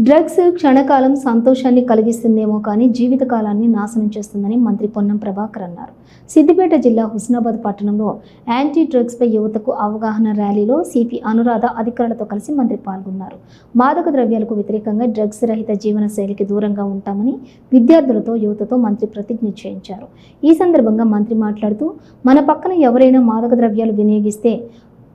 Drugs క్షణకాలం సంతోషాన్ని కలిగిస్తుందేమో కానీ జీవితకాలాన్ని నాశనం చేస్తుందని మంత్రి పొన్నం ప్రభాకర్ అన్నారు. సిద్దిపేట జిల్లా హుస్నాబాద్ పట్టణంలో యాంటీ డ్రగ్స్పై యువతకు అవగాహన ర్యాలీలో సిపి అనురాధ అధికారులతో కలిసి మంత్రి పాల్గొన్నారు. మాదక ద్రవ్యాలకు వ్యతిరేకంగా డ్రగ్స్ రహిత జీవన శైలికి దూరంగా ఉంటామని విద్యార్థులతో యువతతో మంత్రి ప్రతిజ్ఞ చేయించారు. ఈ సందర్భంగా మంత్రి మాట్లాడుతూ, మన పక్కన ఎవరైనా మాదక ద్రవ్యాలు వినియోగిస్తే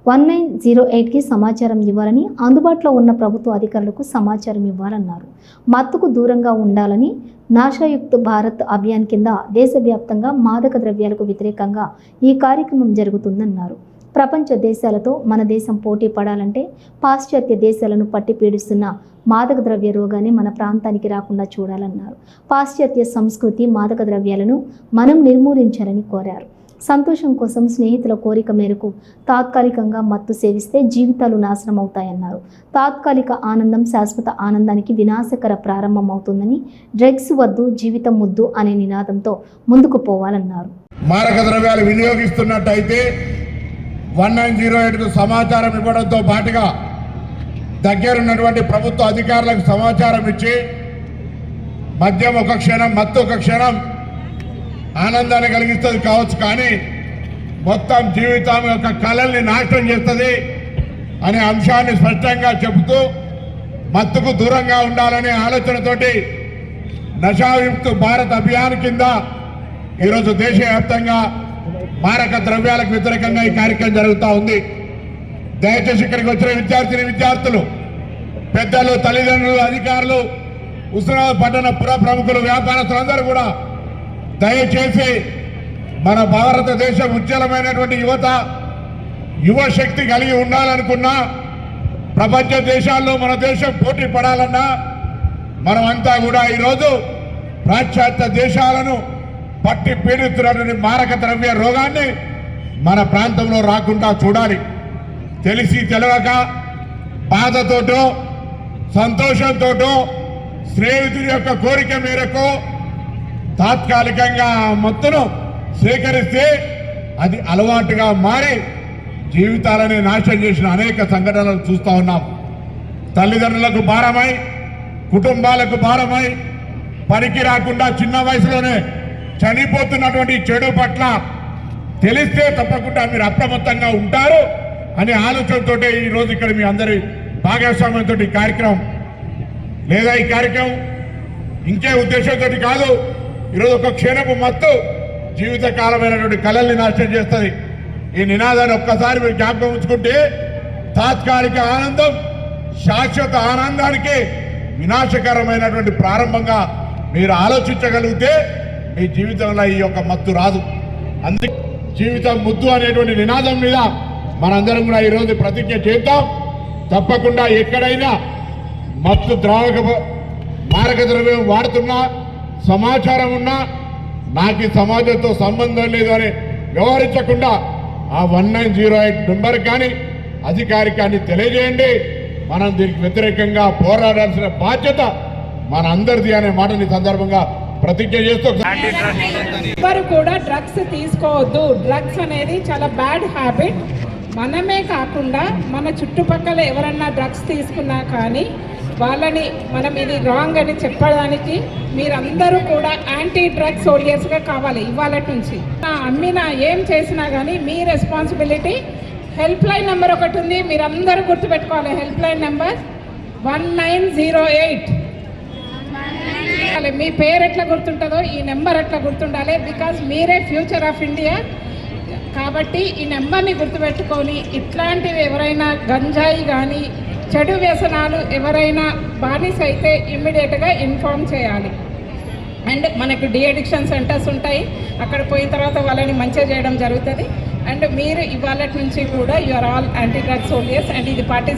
1908కి సమాచారం ఇవ్వాలని, అందుబాటులో ఉన్న ప్రభుత్వ అధికారులకు సమాచారం ఇవ్వాలన్నారు. మత్తుకు దూరంగా ఉండాలని నషాయుక్త భారత్ అభియాన్ కింద దేశవ్యాప్తంగా మాదక ద్రవ్యాలకు వ్యతిరేకంగా ఈ కార్యక్రమం జరుగుతుందన్నారు. ప్రపంచ దేశాలతో మన దేశం పోటీ పడాలంటే పాశ్చాత్య దేశాలను పట్టి పీడిస్తున్న మాదక ద్రవ్య రోగాన్ని మన ప్రాంతానికి రాకుండా చూడాలన్నారు. పాశ్చాత్య సంస్కృతి మాదక ద్రవ్యాలను మనం నిర్మూలించాలని కోరారు. సంతోషం కోసం స్నేహితుల కోరిక మేరకు తాత్కాలికంగా మత్తు సేవిస్తే జీవితాలు నాశనం అవుతాయన్నారు. తాత్కాలిక ఆనందం శాశ్వత ఆనందానికి వినాశకర ప్రారంభం అవుతుందని, డ్రగ్స్ వద్దు జీవితం ముద్దు అనే నినాదంతో ముందుకు పోవాలన్నారు. మాదక ద్రవ్యాలు వినియోగిస్తున్నట్టయితే 1908కు సమాచారం ఇవ్వడంతో పాటుగా దగ్గరున్నటువంటి ప్రభుత్వ అధికారులకు సమాచారం ఇచ్చి, మద్యం ఒక క్షణం, మత్తు ఒక క్షణం ఆనందాన్ని కలిగిస్తుంది కావచ్చు, కానీ మొత్తం జీవితం యొక్క కళల్ని నాశనం చేస్తుంది అనే అంశాన్ని స్పష్టంగా చెబుతూ మత్తుకు దూరంగా ఉండాలనే ఆలోచనతోటి నషాయుక్త భారత్ అభియాన్ కింద ఈరోజు దేశవ్యాప్తంగా మారక ద్రవ్యాలకు వ్యతిరేకంగా ఈ కార్యక్రమం జరుగుతూ ఉంది. దయచేసి ఇక్కడికి వచ్చిన విద్యార్థులు, పెద్దలు, తల్లిదండ్రులు, అధికారులు, హుస్నాబాద్ పట్టణ పుర ప్రముఖులు, వ్యాపారస్తులందరూ కూడా దయచేసి మన భారతదేశం ఉజ్వలమైనటువంటి యువ శక్తి కలిగి ఉండాలనుకున్నా, ప్రపంచ దేశాల్లో మన దేశం పోటీ పడాలన్నా మనమంతా కూడా ఈరోజు పాశ్చాత్య దేశాలను పట్టి పీడిస్తున్నటువంటి మారక ద్రవ్య రోగాన్ని మన ప్రాంతంలో రాకుండా చూడాలి. తెలిసి తెలియక బాధతోటో సంతోషంతోటో స్నేహితుడి యొక్క కోరిక మేరకు తాత్కాలికంగా మత్తును సేకరిస్తే అది అలవాటుగా మారి జీవితాలని నాశనం చేసిన అనేక సంఘటనలు చూస్తూ ఉన్నాం. తల్లిదండ్రులకు భారమై, కుటుంబాలకు భారమై, పనికి రాకుండా చిన్న వయసులోనే చనిపోతున్నటువంటి చెడు పట్ల తెలిస్తే తప్పకుండా మీరు అప్రమత్తంగా ఉంటారు అనే ఆలోచనతో ఈరోజు ఇక్కడ మీ అందరి భాగస్వామ్యంతో ఈ కార్యక్రమం లేదా ఈ కార్యక్రమం ఇంకే ఉద్దేశంతో కాదు. ఈరోజు ఒక క్షణపు మత్తు జీవితకాలమైనటువంటి కళల్ని నాశనం చేస్తుంది. ఈ నినాదాన్ని ఒక్కసారి మీరు జ్ఞాపకం ఉంచుకుంటే, తాత్కాలిక ఆనందం శాశ్వత ఆనందానికి వినాశకరమైనటువంటి ప్రారంభంగా మీరు ఆలోచించగలిగితే మీ జీవితంలో ఈ యొక్క మత్తు రాదు. అందుకే జీవితం ముద్దు అనేటువంటి నినాదం మీద మనందరం కూడా ఈరోజు ప్రతిజ్ఞ చేద్దాం. తప్పకుండా ఎక్కడైనా మత్తు మారక ద్రవ్యం వాడుతున్నా, సమాచారం ఉన్నా, నాకు ఈ సమాజంతో సంబంధం లేదు అని వ్యవహరించకుండా ఆ 1908 నెంబర్ కానీ అధికారికాన్ని తెలియజేయండి. మనం దీనికి వ్యతిరేకంగా పోరాడాల్సిన బాధ్యత మన అందరిది అనే మాటని సందర్భంగా ప్రతిజ్ఞ చేస్తూ, ఎవరు కూడా డ్రగ్స్ తీసుకోవద్దు. డ్రగ్స్ అనేది చాలా బ్యాడ్ హ్యాబిట్. మనమే కాకుండా మన చుట్టుపక్కల ఎవరన్నా డ్రగ్స్ తీసుకున్నా కానీ వాళ్ళని మనం ఇది రాంగ్ అని చెప్పడానికి మీరందరూ కూడా యాంటీ డ్రగ్స్ సోల్జర్స్గా కావాలి. ఇవాళ నుంచి అమ్మినా ఏం చేసినా కానీ మీ రెస్పాన్సిబిలిటీ. హెల్ప్ లైన్ నెంబర్ ఒకటి ఉంది, మీరందరూ గుర్తుపెట్టుకోవాలి. Help line number 1908. మీ పేరు ఎట్లా గుర్తుంటుందో ఈ నెంబర్ ఎట్లా గుర్తుండాలి. బికాజ్ మీరే ఫ్యూచర్ ఆఫ్ ఇండియా కాబట్టి ఈ నెంబర్ని గుర్తుపెట్టుకొని ఇట్లాంటివి ఎవరైనా గంజాయి కానీ చెడు వ్యసనాలు ఎవరైనా బానిస అయితే ఇమ్మీడియట్గా ఇన్ఫార్మ్ చేయాలి. అండ్ మనకు డీఅడిక్షన్ సెంటర్స్ ఉంటాయి, అక్కడ పోయిన తర్వాత వాళ్ళని మంచిగా చేయడం జరుగుతుంది. అండ్ మీరు ఇవాళ నుంచి కూడా you are all anti drugs soldiers and ఇది పార్టిసిపేట్